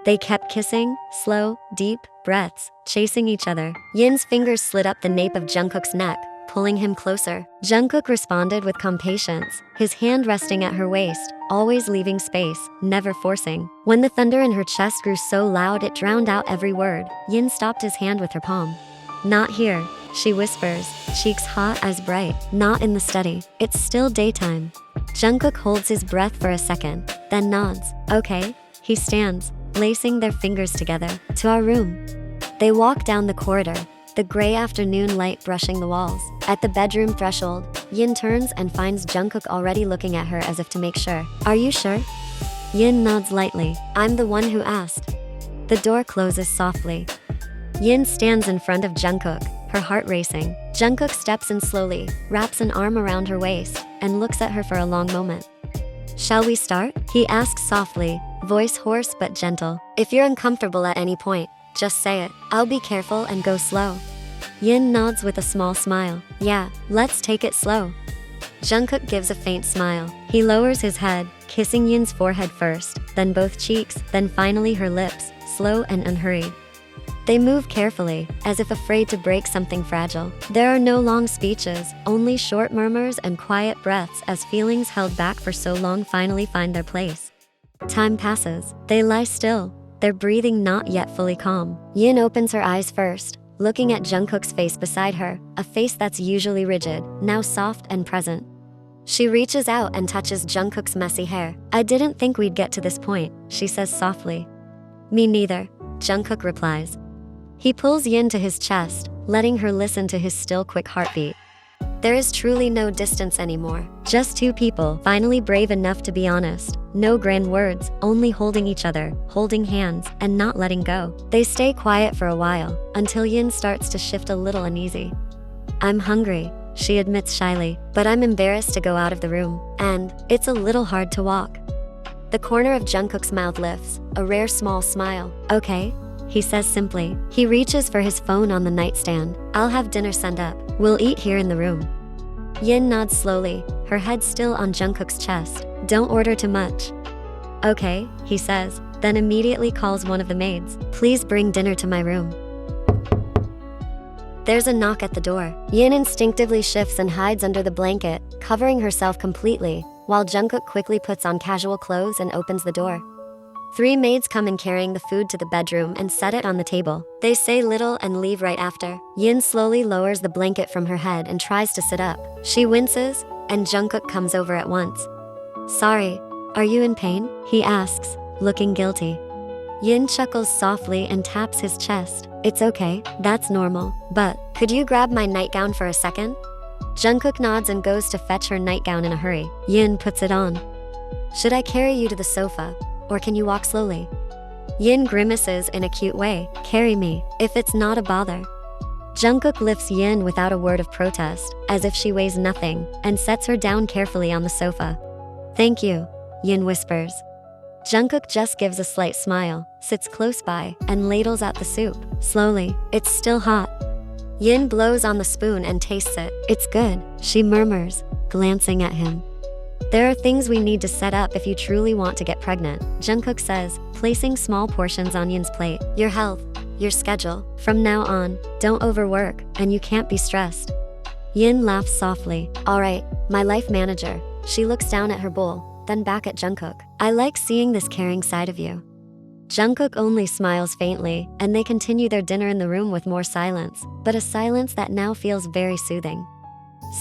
They kept kissing, slow, deep breaths, chasing each other. Yin's fingers slid up the nape of Jungkook's neck, pulling him closer. Jungkook responded with impatience, his hand resting at her waist, always leaving space, never forcing. When the thunder in her chest grew so loud it drowned out every word, Yin stopped his hand with her palm. "Not here," she whispers, cheeks hot as bright. "Not in the study. It's still daytime." Jungkook holds his breath for a second, then nods. "Okay." He stands, lacing their fingers together. "To our room." They walk down the corridor, the gray afternoon light brushing the walls. At the bedroom threshold, Yin turns and finds Jungkook already looking at her as if to make sure. "Are you sure?" Yin nods lightly. "I'm the one who asked." The door closes softly. Yin stands in front of Jungkook, her heart racing. Jungkook steps in slowly, wraps an arm around her waist, and looks at her for a long moment. "Shall we start?" he asks softly, voice hoarse but gentle. "If you're uncomfortable at any point, just say it. I'll be careful and go slow." Yin nods with a small smile. "Yeah, let's take it slow." Jungkook gives a faint smile. He lowers his head, kissing Yin's forehead first, then both cheeks, then finally her lips, slow and unhurried. They move carefully, as if afraid to break something fragile. There are no long speeches, only short murmurs and quiet breaths as feelings held back for so long finally find their place. Time passes. They lie still, their breathing not yet fully calm. Yin opens her eyes first, looking at Jungkook's face beside her, a face that's usually rigid, now soft and present. She reaches out and touches Jungkook's messy hair. "I didn't think we'd get to this point," she says softly. "Me neither," Jungkook replies. He pulls Yin to his chest, letting her listen to his still quick heartbeat. There is truly no distance anymore. Just two people, finally brave enough to be honest. No grand words, only holding each other, holding hands, and not letting go. They stay quiet for a while, until Yin starts to shift a little uneasy. "I'm hungry," she admits shyly, "but I'm embarrassed to go out of the room, and it's a little hard to walk." The corner of Jungkook's mouth lifts, a rare small smile. "Okay," he says simply. He reaches for his phone on the nightstand. "I'll have dinner sent up. We'll eat here in the room." Yin nods slowly, her head still on Jungkook's chest. "Don't order too much." "Okay," he says, then immediately calls one of the maids. "Please bring dinner to my room." There's a knock at the door. Yin instinctively shifts and hides under the blanket, covering herself completely, while Jungkook quickly puts on casual clothes and opens the door. Three maids come in carrying the food to the bedroom and set it on the table. They say little and leave right after. Yin slowly lowers the blanket from her head and tries to sit up. She winces, and Jungkook comes over at once. "Sorry, are you in pain?" he asks, looking guilty. Yin chuckles softly and taps his chest. "It's okay, that's normal. But, could you grab my nightgown for a second?" Jungkook nods and goes to fetch her nightgown in a hurry. Yin puts it on. "Should I carry you to the sofa? Or can you walk slowly?" Yin grimaces in a cute way. "Carry me, if it's not a bother." Jungkook lifts Yin without a word of protest, as if she weighs nothing, and sets her down carefully on the sofa. "Thank you," Yin whispers. Jungkook just gives a slight smile, sits close by, and ladles out the soup. Slowly, it's still hot. Yin blows on the spoon and tastes it. "It's good," she murmurs, glancing at him. "There are things we need to set up if you truly want to get pregnant," Jungkook says, placing small portions on Yin's plate. "Your health, your schedule. From now on, don't overwork, and you can't be stressed." Yin laughs softly. "All right, my life manager." She looks down at her bowl, then back at Jungkook. "I like seeing this caring side of you." Jungkook only smiles faintly, and they continue their dinner in the room with more silence, but a silence that now feels very soothing.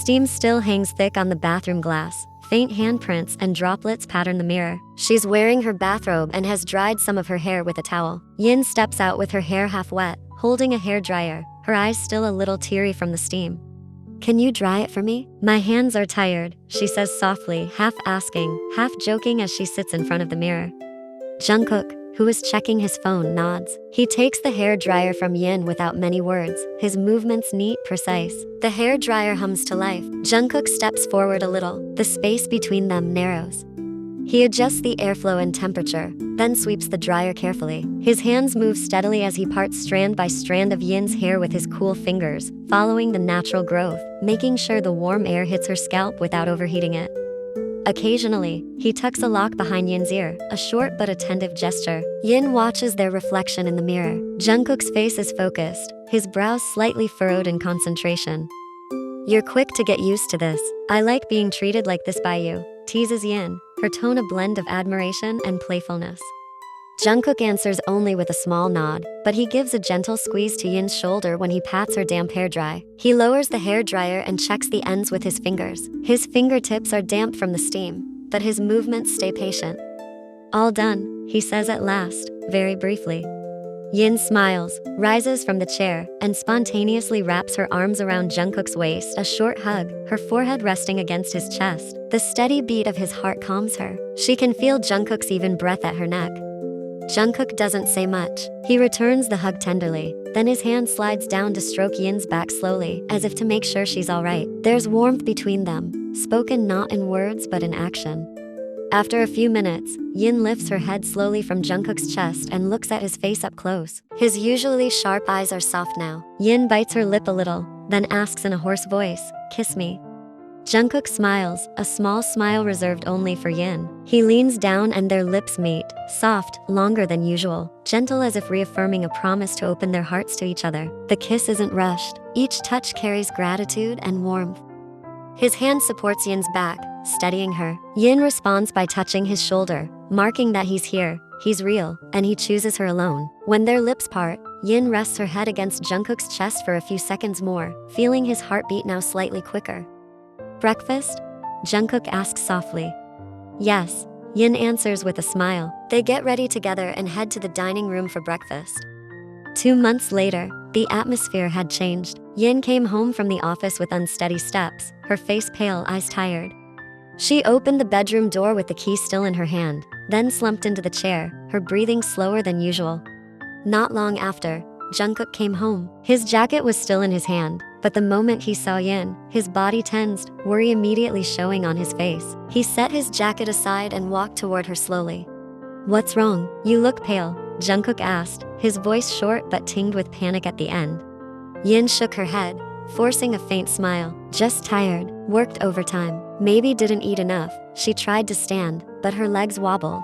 Steam still hangs thick on the bathroom glass. Faint handprints and droplets pattern the mirror. She's wearing her bathrobe and has dried some of her hair with a towel. Yin steps out with her hair half wet, holding a hairdryer, her eyes still a little teary from the steam. "Can you dry it for me? My hands are tired," she says softly, half asking, half joking as she sits in front of the mirror. Jungkook, who is checking his phone, nods. He takes the hairdryer from Yin without many words, his movements neat, precise. The hairdryer hums to life. Jungkook steps forward a little, the space between them narrows. He adjusts the airflow and temperature, then sweeps the dryer carefully. His hands move steadily as he parts strand by strand of Yin's hair with his cool fingers, following the natural growth, making sure the warm air hits her scalp without overheating it. Occasionally, he tucks a lock behind Yin's ear, a short but attentive gesture. Yin watches their reflection in the mirror. Jungkook's face is focused, his brows slightly furrowed in concentration. "You're quick to get used to this. I like being treated like this by you," teases Yin, her tone a blend of admiration and playfulness. Jungkook answers only with a small nod, but he gives a gentle squeeze to Yin's shoulder when he pats her damp hair dry. He lowers the hair dryer and checks the ends with his fingers. His fingertips are damp from the steam, but his movements stay patient. "All done," he says at last, very briefly. Yin smiles, rises from the chair, and spontaneously wraps her arms around Jungkook's waist, a short hug, her forehead resting against his chest. The steady beat of his heart calms her. She can feel Jungkook's even breath at her neck. Jungkook doesn't say much. He returns the hug tenderly, then his hand slides down to stroke Yin's back slowly, as if to make sure she's alright. There's warmth between them, spoken not in words but in action. After a few minutes, Yin lifts her head slowly from Jungkook's chest and looks at his face up close. His usually sharp eyes are soft now. Yin bites her lip a little, then asks in a hoarse voice, "Kiss me." Jungkook smiles, a small smile reserved only for Yin. He leans down and their lips meet, soft, longer than usual, gentle as if reaffirming a promise to open their hearts to each other. The kiss isn't rushed. Each touch carries gratitude and warmth. His hand supports Yin's back, steadying her. Yin responds by touching his shoulder, marking that he's here, he's real, and he chooses her alone. When their lips part, Yin rests her head against Jungkook's chest for a few seconds more, feeling his heartbeat now slightly quicker. "Breakfast?" Jungkook asks softly. "Yes," Yin answers with a smile. They get ready together and head to the dining room for breakfast. 2 months later, the atmosphere had changed. Yin came home from the office with unsteady steps, her face pale, eyes tired. She opened the bedroom door with the key still in her hand, then slumped into the chair, her breathing slower than usual. Not long after, Jungkook came home. His jacket was still in his hand, but the moment he saw Yin, his body tensed, worry immediately showing on his face. He set his jacket aside and walked toward her slowly. "What's wrong? You look pale," Jungkook asked, his voice short but tinged with panic at the end. Yin shook her head, forcing a faint smile. "Just tired, worked overtime, maybe didn't eat enough." She tried to stand, but her legs wobbled.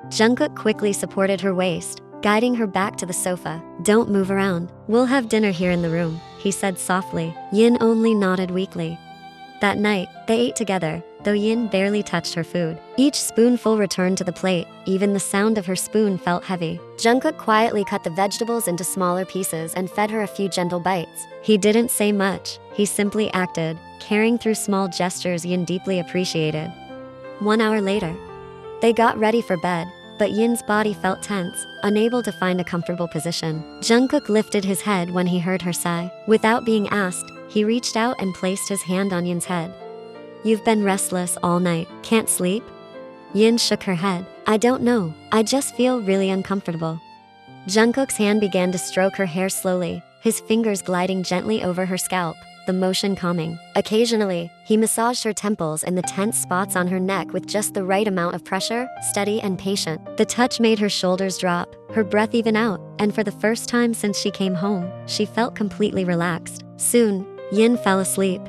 Jungkook quickly supported her waist, guiding her back to the sofa. "Don't move around. We'll have dinner here in the room," he said softly. Yin only nodded weakly. That night, they ate together, though Yin barely touched her food. Each spoonful returned to the plate, even the sound of her spoon felt heavy. Jungkook quietly cut the vegetables into smaller pieces and fed her a few gentle bites. He didn't say much, he simply acted, carrying through small gestures Yin deeply appreciated. 1 hour later, they got ready for bed, but Yin's body felt tense, unable to find a comfortable position. Jungkook lifted his head when he heard her sigh. Without being asked, he reached out and placed his hand on Yin's head. "You've been restless all night. Can't sleep?" Yin shook her head. "I don't know. I just feel really uncomfortable." Jungkook's hand began to stroke her hair slowly, his fingers gliding gently over her scalp, the motion calming. Occasionally, he massaged her temples and the tense spots on her neck with just the right amount of pressure, steady and patient. The touch made her shoulders drop, her breath even out, and for the first time since she came home, she felt completely relaxed. Soon, Yin fell asleep.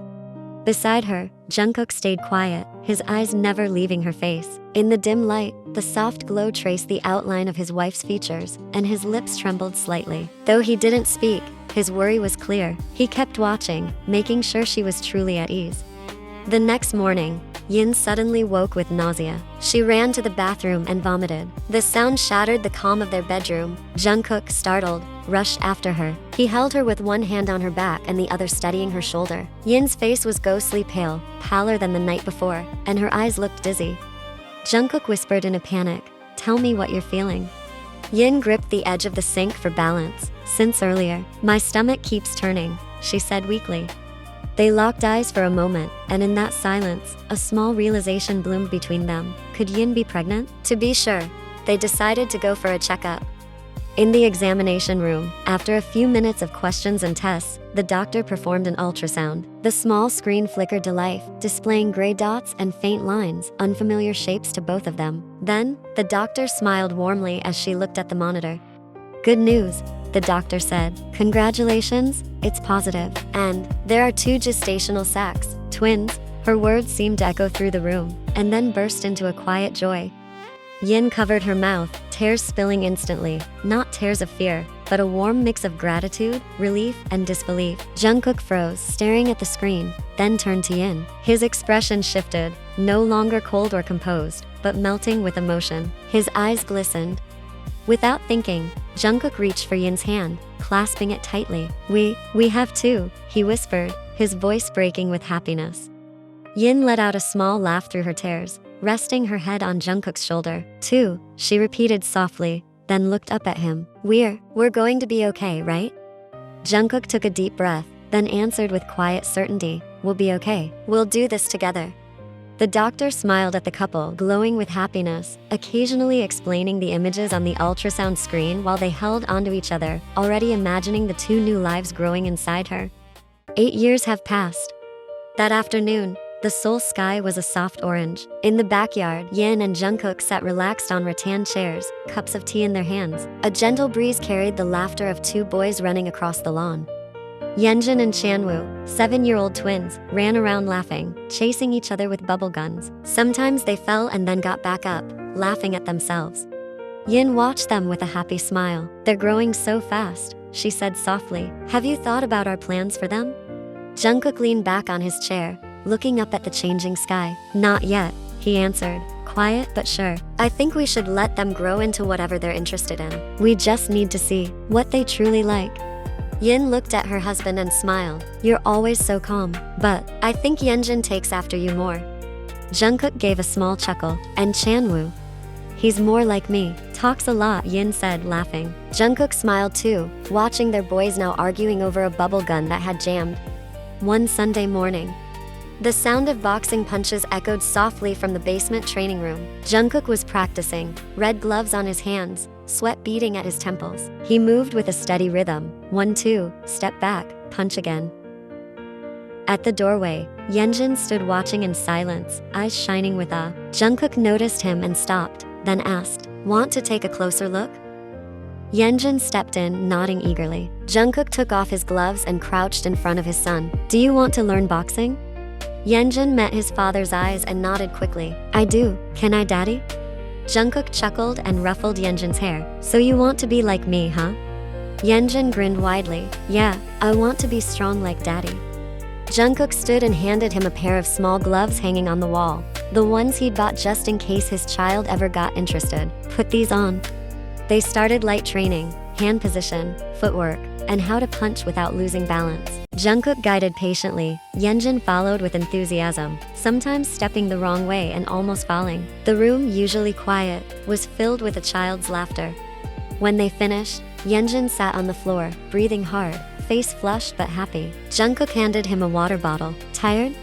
Beside her, Jungkook stayed quiet, his eyes never leaving her face. In the dim light, the soft glow traced the outline of his wife's features, and his lips trembled slightly. Though he didn't speak, his worry was clear. He kept watching, making sure she was truly at ease. The next morning, Yin suddenly woke with nausea. She ran to the bathroom and vomited. The sound shattered the calm of their bedroom. Jungkook, startled, rushed after her. He held her with one hand on her back and the other steadying her shoulder. Yin's face was ghostly pale, paler than the night before, and her eyes looked dizzy. Jungkook whispered in a panic, "Tell me what you're feeling." Yin gripped the edge of the sink for balance. "Since earlier, my stomach keeps turning," she said weakly. They locked eyes for a moment, and in that silence, a small realization bloomed between them. Could Yin be pregnant? To be sure, they decided to go for a checkup. In the examination room, after a few minutes of questions and tests, the doctor performed an ultrasound. The small screen flickered to life, displaying gray dots and faint lines, unfamiliar shapes to both of them. Then, the doctor smiled warmly as she looked at the monitor. "Good news," the doctor said. "Congratulations, it's positive. And there are 2 gestational sacs, twins, Her words seemed to echo through the room, and then burst into a quiet joy. Yin covered her mouth, tears spilling instantly, not tears of fear, but a warm mix of gratitude, relief, and disbelief. Jungkook froze, staring at the screen, then turned to Yin. His expression shifted, no longer cold or composed, but melting with emotion. His eyes glistened. Without thinking, Jungkook reached for Yin's hand, clasping it tightly. We have too, he whispered, his voice breaking with happiness. Yin let out a small laugh through her tears, resting her head on Jungkook's shoulder. Too, she repeated softly, then looked up at him. We're going to be okay, right? Jungkook took a deep breath, then answered with quiet certainty, we'll be okay. We'll do this together. The doctor smiled at the couple, glowing with happiness, occasionally explaining the images on the ultrasound screen while they held onto each other, already imagining the two new lives growing inside her. 8 years have passed. That afternoon, the Seoul sky was a soft orange. In the backyard, Yin and Jungkook sat relaxed on rattan chairs, cups of tea in their hands. A gentle breeze carried the laughter of two boys running across the lawn. Yenjin and Chanwoo, 7-year-old twins, ran around laughing, chasing each other with bubble guns. Sometimes they fell and then got back up, laughing at themselves. Yin watched them with a happy smile. They're growing so fast, she said softly. Have you thought about our plans for them? Jungkook leaned back on his chair, looking up at the changing sky. Not yet, he answered, quiet but sure. I think we should let them grow into whatever they're interested in. We just need to see what they truly like. Yin looked at her husband and smiled. You're always so calm, but I think Yenjin takes after you more. Jungkook gave a small chuckle. And Chanwoo? He's more like me, talks a lot, Yin said, laughing. Jungkook smiled too, watching their boys now arguing over a bubble gun that had jammed. One Sunday morning, the sound of boxing punches echoed softly from the basement training room. Jungkook was practicing, red gloves on his hands, sweat beading at his temples. He moved with a steady rhythm. 1, 2, step back, punch again. At the doorway, Yenjin stood watching in silence, eyes shining with awe. Jungkook noticed him and stopped, then asked, want to take a closer look? Yenjin stepped in, nodding eagerly. Jungkook took off his gloves and crouched in front of his son. Do you want to learn boxing? Yenjin met his father's eyes and nodded quickly. I do. Can I, Daddy? Jungkook chuckled and ruffled Yenjin's hair. So you want to be like me, huh? Yenjin grinned widely. Yeah, I want to be strong like Daddy. Jungkook stood and handed him a pair of small gloves hanging on the wall, the ones he'd bought just in case his child ever got interested. Put these on. They started light training, hand position, footwork, and how to punch without losing balance. Jungkook guided patiently. Yenjin followed with enthusiasm, sometimes stepping the wrong way and almost falling. The room, usually quiet, was filled with a child's laughter. When they finished, Yenjin sat on the floor, breathing hard, face flushed but happy. Jungkook handed him a water bottle. Tired?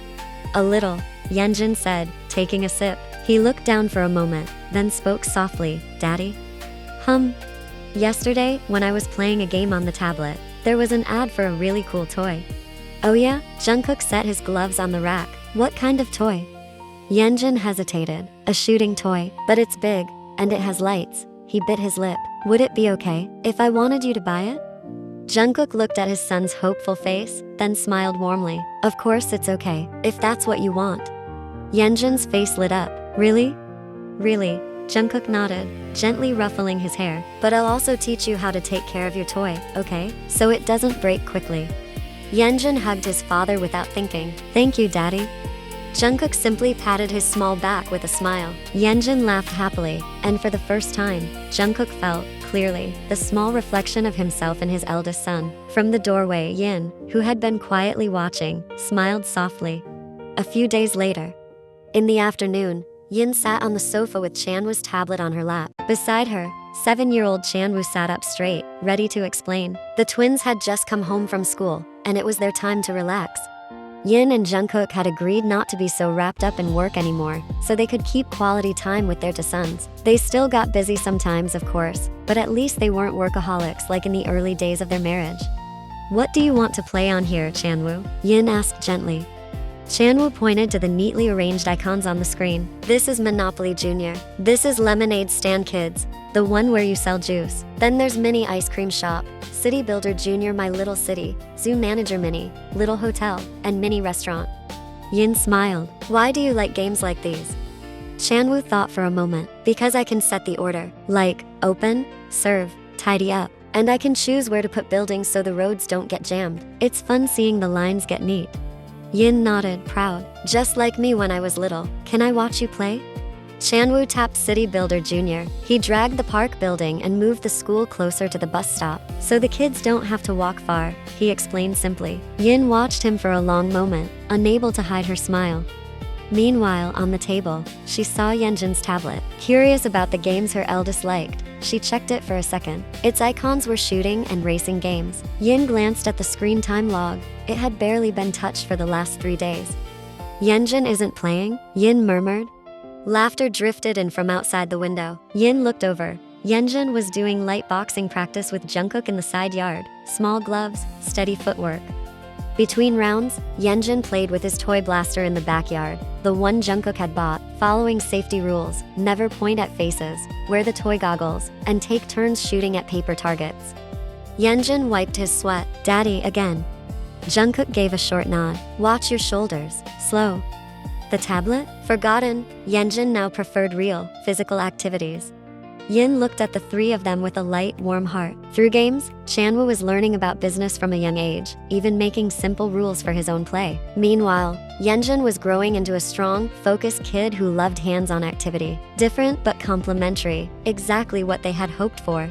A little, Yenjin said, taking a sip. He looked down for a moment, then spoke softly. Daddy? Yesterday, when I was playing a game on the tablet, there was an ad for a really cool toy. Oh yeah? Jungkook set his gloves on the rack. What kind of toy? Yenjin hesitated. A shooting toy, but it's big, and it has lights. He bit his lip. Would it be okay if I wanted you to buy it? Jungkook looked at his son's hopeful face, then smiled warmly. Of course it's okay, if that's what you want. Yenjin's face lit up. Really? Really? Jungkook nodded, gently ruffling his hair. But I'll also teach you how to take care of your toy, okay? So it doesn't break quickly. Yenjin hugged his father without thinking. Thank you, Daddy. Jungkook simply patted his small back with a smile. Yenjin laughed happily, and for the first time, Jungkook felt, clearly, the small reflection of himself and his eldest son. From the doorway, Yin, who had been quietly watching, smiled softly. A few days later, in the afternoon, Yin sat on the sofa with Chanwoo's tablet on her lap. Beside her, 7-year-old Chanwoo sat up straight, ready to explain. The twins had just come home from school, and it was their time to relax. Yin and Jungkook had agreed not to be so wrapped up in work anymore, so they could keep quality time with their two sons. They still got busy sometimes, of course, but at least they weren't workaholics like in the early days of their marriage. What do you want to play on here, Chanwoo? Yin asked gently. Chanwoo pointed to the neatly arranged icons on the screen. This is Monopoly Junior. This is Lemonade Stand Kids, the one where you sell juice. Then there's Mini Ice Cream Shop, City Builder Junior My Little City, Zoo Manager Mini, Little Hotel, and Mini Restaurant. Yin smiled. Why do you like games like these? Chanwoo thought for a moment. Because I can set the order. Like, open, serve, tidy up. And I can choose where to put buildings so the roads don't get jammed. It's fun seeing the lines get neat. Yin nodded, proud. Just like me when I was little. Can I watch you play? Chanwoo tapped City Builder Jr. He dragged the park building and moved the school closer to the bus stop, so the kids don't have to walk far, he explained simply. Yin watched him for a long moment, unable to hide her smile. Meanwhile, on the table, she saw Yenjin's tablet. Curious about the games her eldest liked, she checked it for a second. Its icons were shooting and racing games. Yin glanced at the screen time log. It had barely been touched for the last 3 days. Yenjin isn't playing? Yin murmured. Laughter drifted in from outside the window. Yin looked over. Yenjin was doing light boxing practice with Jungkook in the side yard. Small gloves, steady footwork. Between rounds, Yenjin played with his toy blaster in the backyard, the one Jungkook had bought, following safety rules. Never point at faces, wear the toy goggles, and take turns shooting at paper targets. Yenjin wiped his sweat. Daddy, again. Jungkook gave a short nod. Watch your shoulders. Slow. The tablet? Forgotten. Yenjin now preferred real, physical activities. Yin looked at the 3 of them with a light, warm heart. Through games, Chanwoo was learning about business from a young age, even making simple rules for his own play. Meanwhile, Yenjin was growing into a strong, focused kid who loved hands-on activity. Different but complementary, exactly what they had hoped for.